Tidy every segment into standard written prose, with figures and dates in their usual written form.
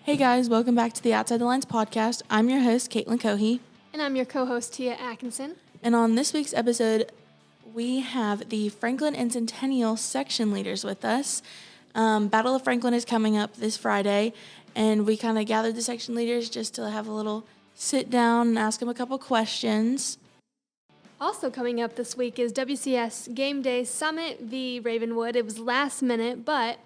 Hey guys, welcome back to the Outside the Lines podcast. I'm your host, Caitlin Cohey. And I'm your co-host, Tia Atkinson. And on this week's episode, we have the Franklin and Centennial section leaders with us. Battle of Franklin is coming up this Friday, and we kind of gathered the section leaders just to have a little sit down and ask them a couple questions. Also coming up this week is WCS Game Day Summit v. Ravenwood. It was last minute, but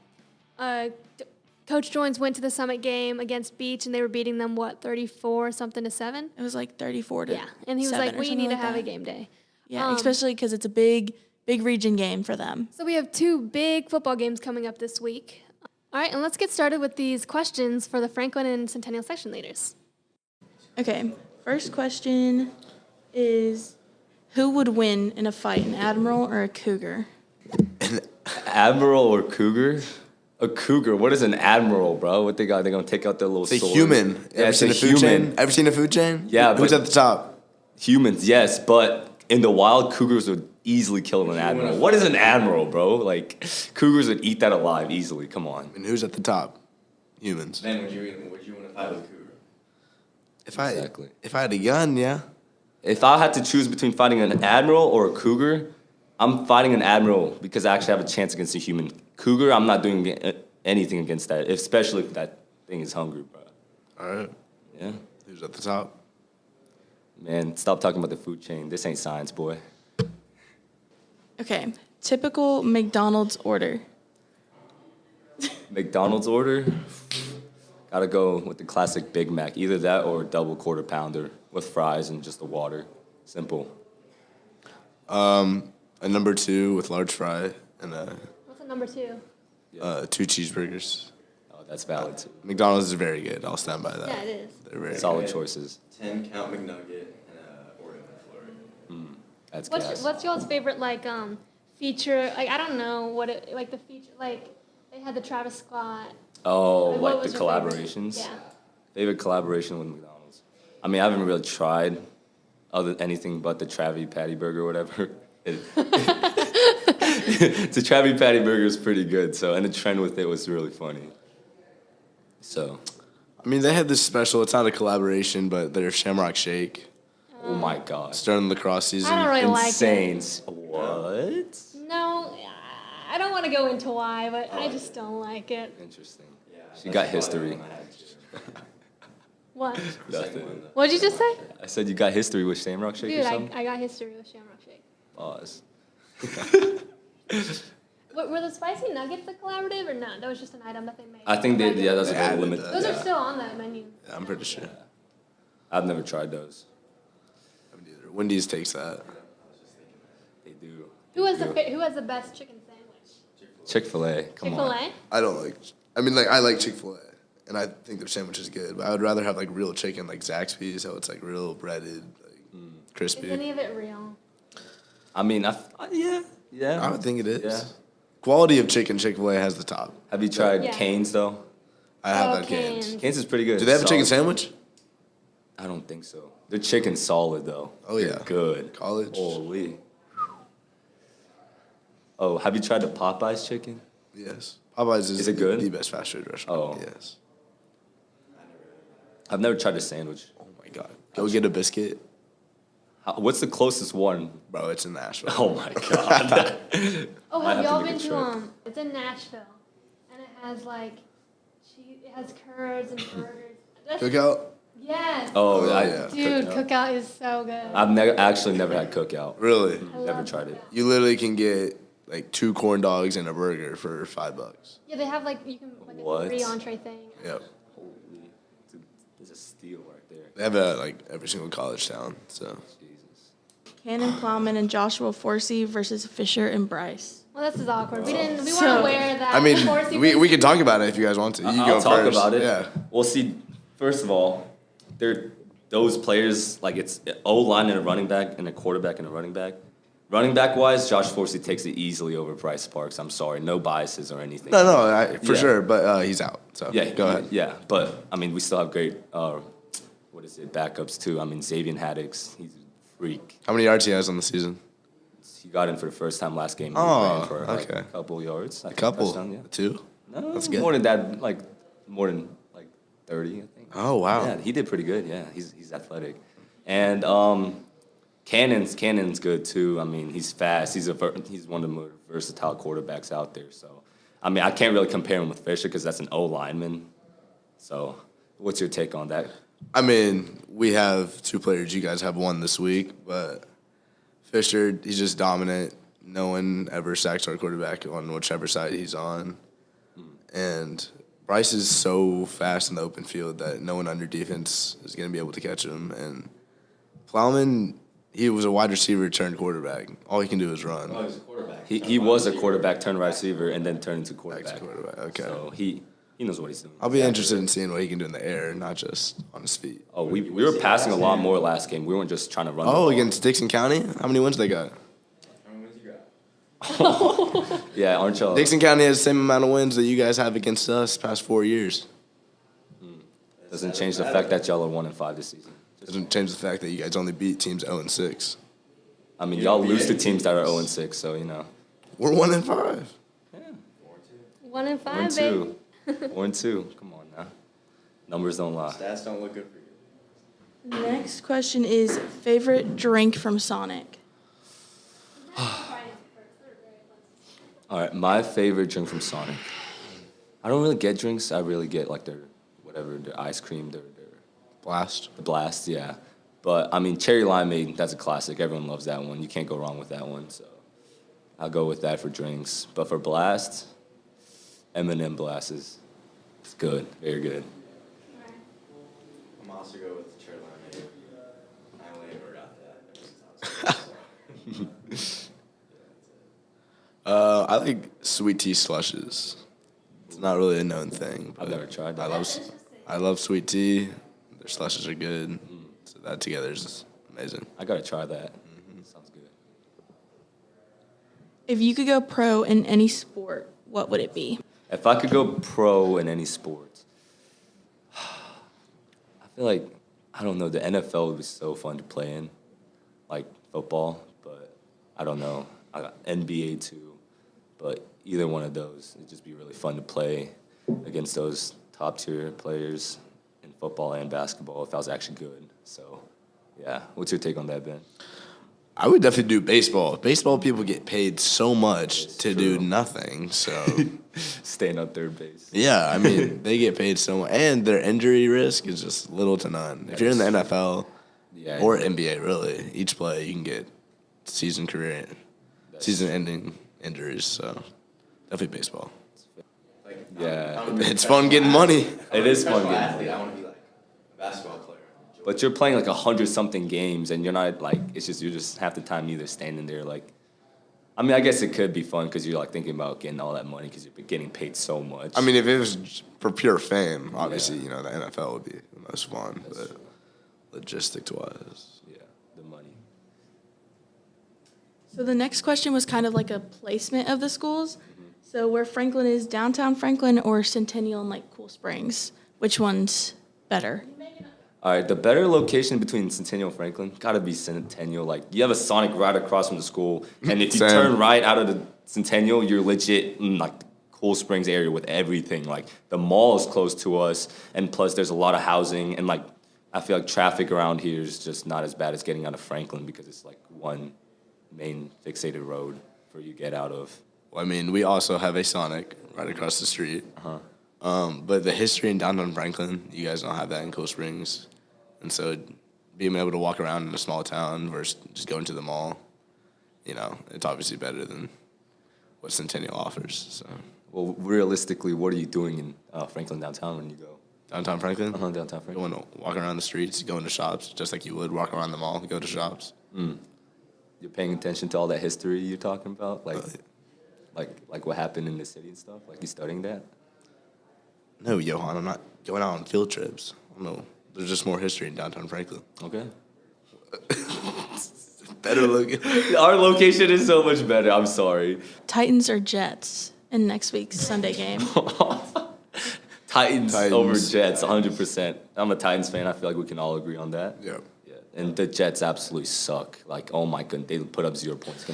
Coach Joins went to the Summit game against Beach, and they were beating them, 34-something to 7? It was like 34 to 7. Yeah, and he was like, we need to have that. a game day. Yeah, especially because it's a big region game for them. So we have 2 big football games coming up this week. All right, and let's get started with these questions for the Franklin and Centennial section leaders. Okay, first question is, who would win in a fight, an Admiral or a Cougar? An Admiral or Cougar? A Cougar. What is an Admiral, bro? What they got? They're gonna take out their little It's a sword. human. Yeah, Ever seen a food chain? Ever seen a food chain? Yeah, Who's but- at the top? Humans, yes, but in the wild, Cougars would easily kill an Admiral. What is an Admiral, bro? Like, Cougars would eat that alive easily. Come on. And who's at the top? Humans. Then would you want to fight with a cougar? Exactly. If I had a gun, yeah. If I had to choose between fighting an Admiral or a Cougar, I'm fighting an Admiral because I actually have a chance against a human. Cougar, I'm not doing anything against that, especially if that thing is hungry, bro. All right. Yeah. Who's at the top? Man, stop talking about the food chain. This ain't science, boy. Okay, typical McDonald's order. McDonald's order? Gotta go with the classic Big Mac. Either that or a double quarter pounder with fries and just the water. Simple. A number 2 with large fry and What's a number 2? 2 cheeseburgers. Oh, that's valid too. McDonald's is very good. I'll stand by that. Yeah, it is. They're very Solid choices. 10 count McNugget and a Oreo McFlurry. That's gas. What's y'all's favorite, feature? Like, I don't know what it, like, the feature, like, they had the Travis Scott. Oh, What like the was your favorite? collaborations? Yeah. Favorite collaboration with McDonald's. I mean, I haven't really tried anything but the Travie Patty Burger or whatever. The Travie Patty Burger is pretty good, so, and the trend with it was really funny. So, I mean, they had this special. It's not a collaboration, but their Shamrock Shake. oh my gosh. Starting the lacrosse season. I don't really like Insane. it. What? No, I don't want to go into why, but I just don't like it. Interesting. She got history. What? Nothing. What'd you just say? I said you got history with Shamrock Shake Dude, or something? I got history with Shamrock Shake. Pause. Were the spicy nuggets a collaborative or not? That was just an item that they made. I think that's a They very added limited. that. Those are still on that menu. Yeah, I'm pretty sure. I've never tried those. I haven't either. Wendy's takes that. They do. Who has the best chicken sandwich? Chick-fil-A. Come on. Chick-fil-A? I don't like. I mean, I like Chick-fil-A, and I think their sandwich is good. But I would rather have real chicken, like Zaxby's, how it's real breaded, crispy. Is any of it real? I mean, yeah. I would think it is. Yeah. Quality of chicken, Chick-fil-A has the top. Have you tried Yeah. Cane's though? I have Oh, had Cane's. Cane's. Cane's is pretty good. Do they have a chicken Solid. sandwich? I don't think so. Their chicken's solid though. Oh, yeah. Good. College? Holy. Oh, have you tried the Popeyes chicken? Yes. Popeyes Is it good? the best fast food restaurant. Oh. Yes. I've never tried a sandwich. Oh my God. Go get a biscuit. What's the closest one? Bro, it's in Nashville. Oh my god. Oh, Might have have to y'all make a been to trip. it's in Nashville, and it has it has curds and burgers. Cookout? Yes. Oh, Oh, I, yeah. Dude, Cookout. cookout is so good. I've actually never had Cookout. Really? Never love tried it. You literally can get 2 corn dogs and a burger for $5. Yeah, they have you can What? a free entree thing. Yep. Holy. It's a steal right there. They have it at every single college town. So Jesus. Cannon Plowman and Joshua Forsey versus Fisher and Bryce. Well, this is awkward. We weren't So- aware that. I mean, Forsey we was- can talk about it if you guys want to. You I'll go talk first. about it. Yeah. Well, see, first of all, those players, it's O-line and a running back and a quarterback and a running back. Running back-wise, Josh Forsey takes it easily over Bryce Parks. I'm sorry. No biases or anything. No, for Yeah. sure. But he's out. So Yeah, go ahead. Yeah, but, I mean, we still have great, backups, too. I mean, Xavier Haddix, he's a freak. How many yards he has on the season? He got in for the first time last game. He Oh, ran for okay. a couple yards. A couple. Touchdown, yeah. 2? No, That's good. more than that, more than 30 30, I think. Oh, wow. Yeah, he did pretty good. Yeah, he's athletic. And Cannon's good, too. I mean, he's fast. He's one of the more versatile quarterbacks out there. So, I mean, I can't really compare him with Fisher because that's an O lineman. So, what's your take on that? I mean, we have 2 players. You guys have 1 this week, but Fisher, he's just dominant. No one ever sacks our quarterback on whichever side he's on. And Bryce is so fast in the open field that no one under defense is going to be able to catch him. And Plowman, he was a wide receiver turned quarterback. All he can do is run. Oh, he's a quarterback. He was a quarterback turned wide receiver and then turned into quarterback. Okay. So he knows what he's doing. I'll be interested in seeing what he can do in the air, not just on his feet. Oh, we were passing a lot more last game. We weren't just trying to run. The ball. Against Dixon County? How many wins they got? How many wins you got? Yeah, aren't y'all? Dixon County has the same amount of wins that you guys have against us past 4 years. Doesn't change the fact that y'all are 1-5 this season. Doesn't change the fact that you guys only beat teams 0-6. I mean, y'all lose to teams that are 0-6, so you know. We're 1-5. Yeah, 1 and 5, 1-2, baby. 1-2. Come on now, numbers don't lie. Stats don't look good for you. Next question is favorite drink from Sonic. All right, my favorite drink from Sonic. I don't really get drinks. I really get like their ice cream, their Blast. the blast, yeah. But I mean, cherry limeade, that's a classic. Everyone loves that one. You can't go wrong with that one. So I'll go with that for drinks. But for blast, M&M blast is it's good, very good. I'm also go with the cherry lemonade. I only ever got that ever since I was I like sweet tea slushes. It's not really a known thing. I've but never tried that. I love sweet tea. Their slushes are good. So that together is amazing. I gotta try that. Sounds good. If you could go pro in any sport, what would it be? If I could go pro in any sport, I feel like, I don't know, the NFL would be so fun to play in, like football, but I don't know. I got NBA too, but either one of those, it'd just be really fun to play against those top tier players in football and basketball if I was actually good. So, yeah. What's your take on that, Ben? I would definitely do baseball. Baseball people get paid so much to do nothing. So, Staying on third base. yeah, I mean, they get paid so much. And their injury risk is just little to none. If you're in the NFL Yeah. or NBA, really, each play, you can get season-ending injuries. So, definitely baseball. like, Yeah. It's fun getting money. It is fun professional getting athlete. I want to be like a basketball player. But you're playing like 100-something games, and you're not like you're just half the time either standing there like. I mean, I guess it could be fun because you're like thinking about getting all that money because you're getting paid so much. I mean, if it was for pure fame, obviously, the NFL would be the most fun. But logistics-wise, yeah, the money. So the next question was kind of like a placement of the schools. So where Franklin is, downtown Franklin or Centennial and like Cool Springs? Which one's better? All right, the better location between Centennial and Franklin gotta be Centennial. Like you have a Sonic right across from the school, and if you Same. turn right out of the Centennial, you're legit in like the Cool Springs area with everything. Like the mall is close to us, and plus there's a lot of housing, and like I feel like traffic around here is just not as bad as getting out of Franklin because it's like one main fixated road for you to get out of. well, I mean, we also have a Sonic right across the street. But the history in downtown Franklin, you guys don't have that in Cool Springs. And so being able to walk around in a small town versus just going to the mall, it's obviously better than what Centennial offers. So Well, realistically, what are you doing in Franklin downtown when you go? downtown Franklin, Downtown Franklin. going to walk around the streets, going to shops, just like you would walk around the mall, go to shops. You're paying attention to all that history you're talking about, like what happened in the city and stuff. Like you studying that. No, Johan, I'm not going out on field trips. No, there's just more history in downtown Franklin. Okay. Better looking. Our location is so much better. I'm sorry. Titans or Jets in next week's Sunday game? Titans Titans. over Jets, 100%. I'm a Titans fan. I feel like we can all agree on that. Yeah. Yeah. And the Jets absolutely suck. Like, oh my goodness, they put up 0 points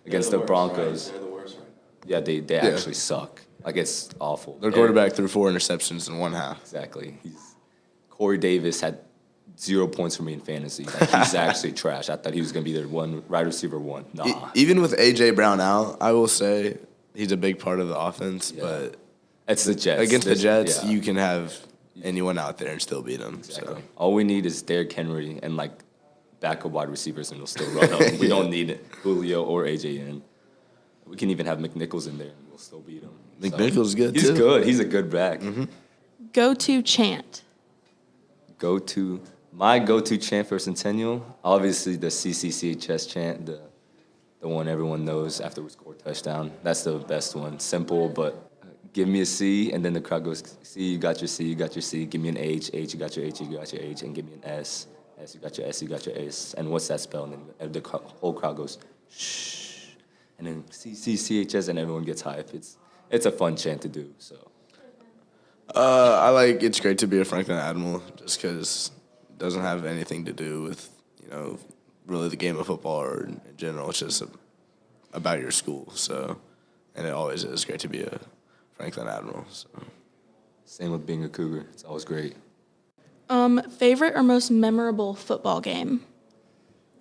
against the Broncos. They're the worst right Yeah, they actually suck. Like, it's awful. Their quarterback threw 4 interceptions in one half. Exactly. Corey Davis had 0 points for me in fantasy. Like, he's actually trash. I thought he was going to be their wide receiver one. Nah. Even with A.J. Brown out, I will say he's a big part of the offense. Yeah. But It's the Jets. against the Jets, yeah. you can have anyone out there and still beat them. Exactly. So. All we need is Derrick Henry and, like, backup wide receivers, and we'll still run them. We don't need Julio or A.J. in. We can even have McNichols in there, and we'll still beat him. McNichols is good, He's too. good. He's a good back. Go-to chant. My go-to chant for Centennial, obviously the CCCHS chant, the one everyone knows after we score a touchdown. That's the best one. Simple, but give me a C, and then the crowd goes, C, you got your C, you got your C. Give me an H, H, you got your H, you got your H, and give me an S. S, you got your S, you got your S. And what's that spell? And then the whole crowd goes, shh. And then CCCHS, and everyone gets hype. It's a fun chant to do, so. I like it's great to be a Franklin Admiral just because it doesn't have anything to do with, really the game of football or in general. It's just about your school. So, and it always is great to be a Franklin Admiral. So. Same with being a Cougar. It's always great. Favorite or most memorable football game?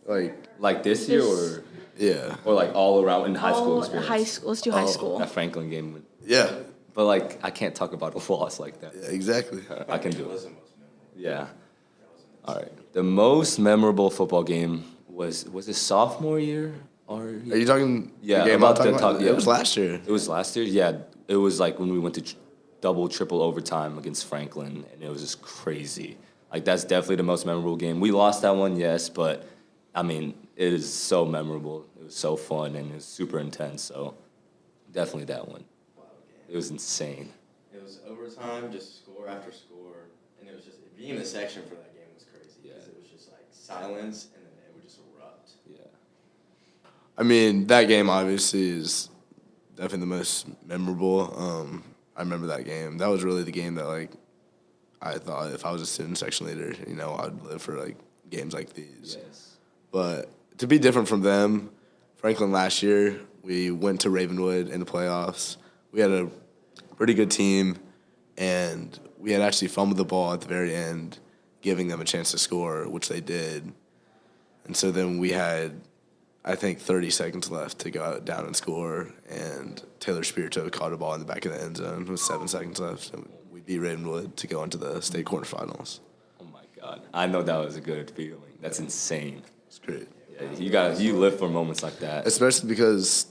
Like this year This- Yeah. or like all around in high school All experience? high school. Let's do high school. That Franklin game. Yeah. But, like, I can't talk about a loss like that. Yeah, exactly. I can do it. Yeah. All right. The most memorable football game was it sophomore year? Or Are you talking Yeah, the game about I'm talking the about? top- yeah. It was last year. It was last year? Yeah. It was, like, when we went to double, triple overtime against Franklin, and it was just crazy. Like, that's definitely the most memorable game. We lost that one, yes, but, I mean, it is so memorable. It was so fun, and it was super intense, so definitely that one. It was insane. It was overtime, just score after score, and it was just being in the section for that game was crazy because Yeah. it was just like silence, and then it would just erupt. Yeah. I mean, that game obviously is definitely the most memorable. I remember that game. That was really the game that, like, I thought if I was a student section leader, I'd live for, like, games like these. Yes. But to be different from them, Franklin last year, we went to Ravenwood in the playoffs. We had a pretty good team, and we had actually fumbled the ball at the very end, giving them a chance to score, which they did. And so then we had, I think, 30 seconds left to go out down and score, and Taylor Spirito caught a ball in the back of the end zone with 7 seconds left, and we beat Ravenwood to go into the state quarterfinals. Oh my God. I know that was a good feeling. That's insane. It's great. Yeah, you live for moments like that. Especially because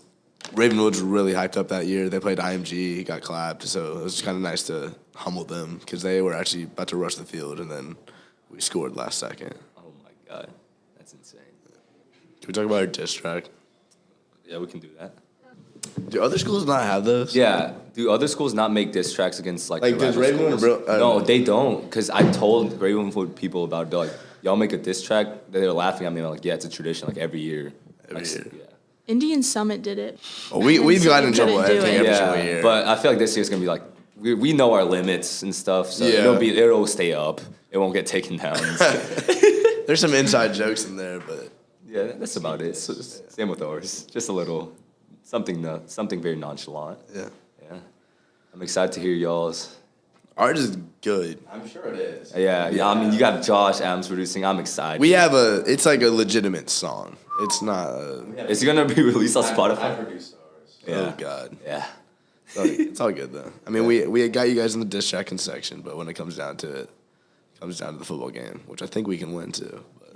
Ravenwood's really hyped up that year. They played IMG, got clapped, so it was kind of nice to humble them because they were actually about to rush the field, and then we scored last second. Oh my God. That's insane. Can we talk about our diss track? Yeah, we can do that. Do other schools not have those? Yeah. Do other schools not make diss tracks against like Like, the does rival Ravenwood schools? or No, they don't. Because I told Ravenwood people about it. They're like, y'all make a diss track? They're laughing at me. I'm like, yeah, it's a tradition. Like every year. Every Like, year. Yeah. Indian Summit did it. Well, we've So gotten in we trouble, I couldn't do think, it. every Yeah, single year. but I feel like this year's gonna be like we know our limits and stuff, so Yeah. it'll stay up. It won't get taken down. There's some inside jokes in there, but Yeah, that's about it. So, same with ours. Just a little something very nonchalant. yeah. Yeah, I'm excited to hear y'all's. Ours is good. I'm sure it is. Yeah. I mean, you got Josh Adams producing. I'm excited. It's like a legitimate song. It's not Is it gonna be released on I Spotify? produced ours. Yeah. oh, God. Yeah. It's all good, though. I mean, we got you guys in the diss tracking section, but when it comes down to it, comes down to the football game, which I think we can win, too. But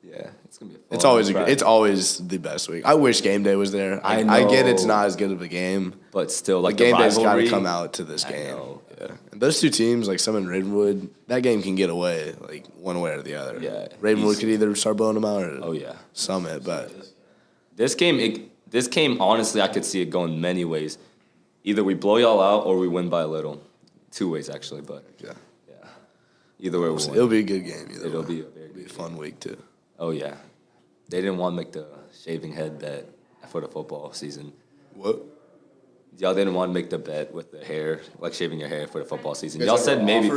Yeah. It's gonna be. it's always the best week. I wish game day was there. I I get it's know. not as good of a game. But still, like Game the day's got to rivalry. come out to this I game. know. Yeah, and those two teams, like some in Ravenwood, that game can get away like one way or the other. Yeah, Ravenwood easy. could either start blowing them out or Oh yeah. Summit, but This game, honestly, I could see it going many ways. Either we blow y'all out or we win by a little. 2 ways, actually, but yeah, yeah. Either way, we'll win. it'll be a good game. Either It'll way. be a very It'll be a good fun week too. Oh, yeah. They didn't want to make the shaving head bet for the football season. What? Y'all didn't want to make the bet with the hair, like shaving your hair for the football season. Y'all said maybe.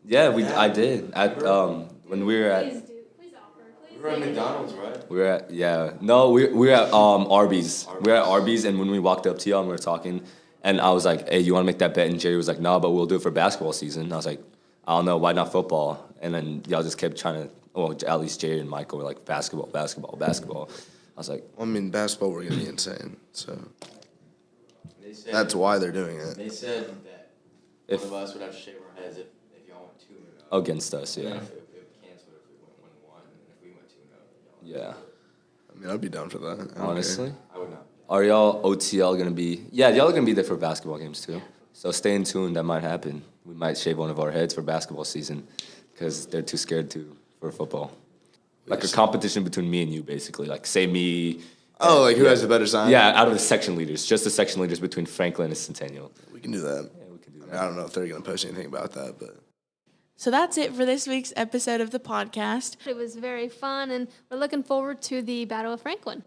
Yeah, I did. When we were at. We were at McDonald's, right? We were at Arby's. We were at Arby's, and when we walked up to y'all and we were talking, and I was like, "Hey, you want to make that bet?" And Jerry was like, "Nah, but we'll do it for basketball season." And I was like, I don't know, why not football? And then y'all just kept trying to, well, at least Jared and Michael were like, basketball. I was like, I mean, basketball, we're going to be insane. So They said, that's why they're doing it. They said that If- one of us would have to shave our heads if y'all went 2-0. against us, And yeah. if it canceled if we went 1-1, and if we went 2-0, then y'all. Yeah. I mean, I'd be down for that. I don't care. Honestly. I would not. Are y'all OTL going to be, yeah, y'all are going to be there for basketball games too. So stay in tune, that might happen. We might shave one of our heads for basketball season because they're too scared for football. Like a competition between me and you, basically. Like, say me. Oh, like who has the better sign? Yeah, out of the section leaders. Just the section leaders between Franklin and Centennial. We can do that. Yeah, we can do I that. mean, I don't know if they're going to post anything about that, but. So that's it for this week's episode of the podcast. It was very fun, and we're looking forward to the Battle of Franklin.